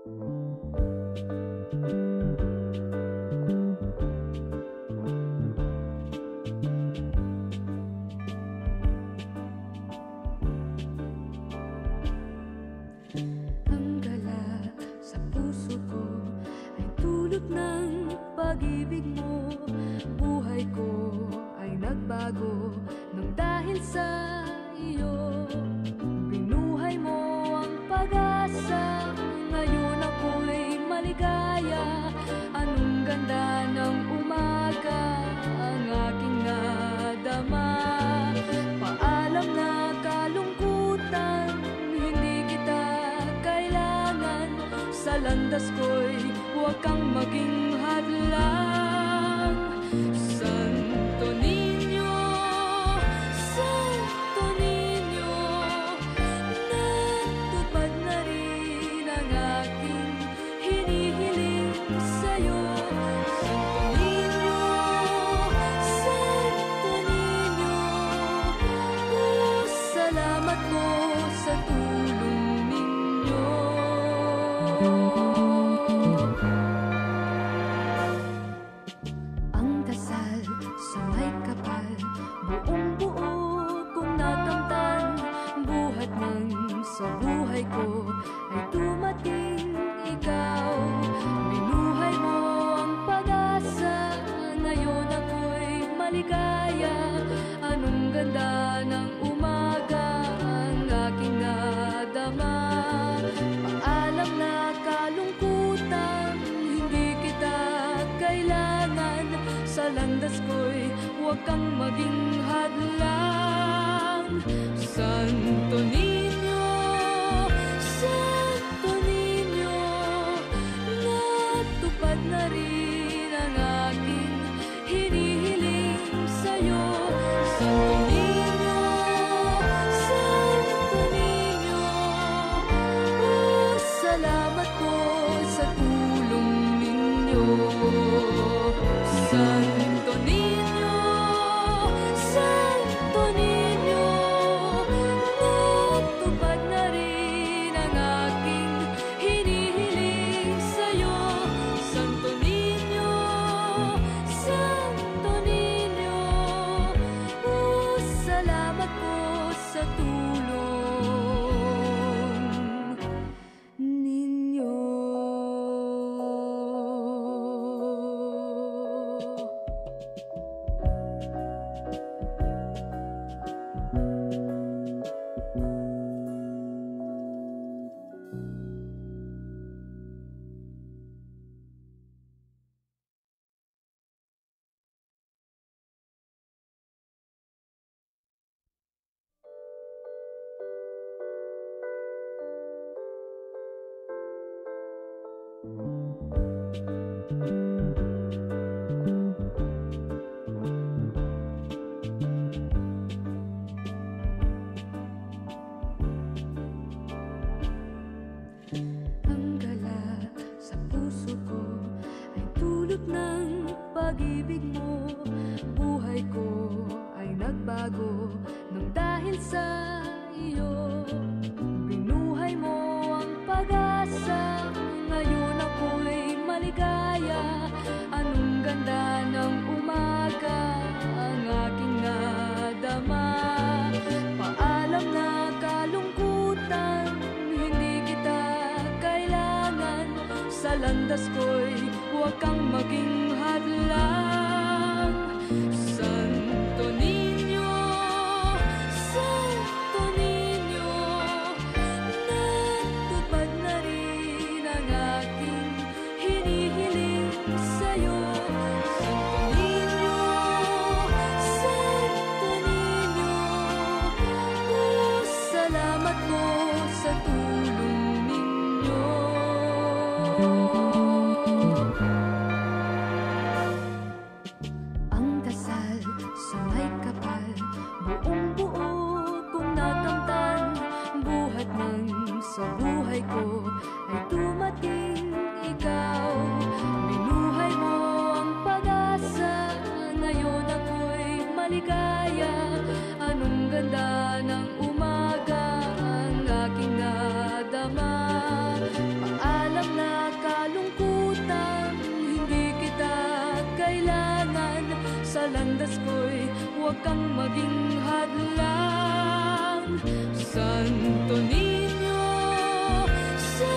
Ang gala sa puso ko ay dulot ng pag-ibig mo. Buhay ko ay nagbago nang dahil sa iyo. Binuhay mo ang pag-asa, ngayon ako'y maligaya. Anong ganda ng umaga ang aking nadama. Paalam na kalungkutan, hindi kita kailangan. Sa landas ko'y huwag kang maging hadlang. Santo Niño, Santo Niño, natupad na rin ang aking hinihiling sa'yo. Santo Niño, Santo Niño, salamat po sa tulong ninyo. Ang dasal sa may kapal, buong buo kong nakamtan. Buhat ng sa buhay ko ay dumating ikaw. Binuhay mo ang pag-asa, ngayon ako'y maligaya. Anong ganda ng umaga ang aking nadama. Paalam na kalungkutan, hindi kita kailangan. Sa landas ko'y huwag kang maging hadlang. Santo Niño, Santo Niño, natupad na rin ang aking hinihiling sa'yo. Santo Niño, Santo Niño, salamat po sa tulong ninyo. Santo Niño, Santo Niño, natupad na rin ang aking hinihiling sa'yo. Santo Niño, Santo Niño, salamat po sa tulong ninyo. Ang gala sa puso ko ay dulot ng pag-ibig mo. Buhay ko ay nagbago nang dahil sa iyo. Binuhay mo ang pag-asa, ngayon ako'y maligaya. Anong ganda ng umaga ang aking nadama. Paalam na kalungkutan, hindi kita kailangan. Sa landas ko'y huwag kang maging hadlang. Santo Niño, Santo Niño, natupad na rin ang aking hinihiling sa'yo. Santo Niño, Santo Niño, salamat po sa tulong ninyo. sa landas ko'y huwag kang maging hadlang. Santo Niño, sa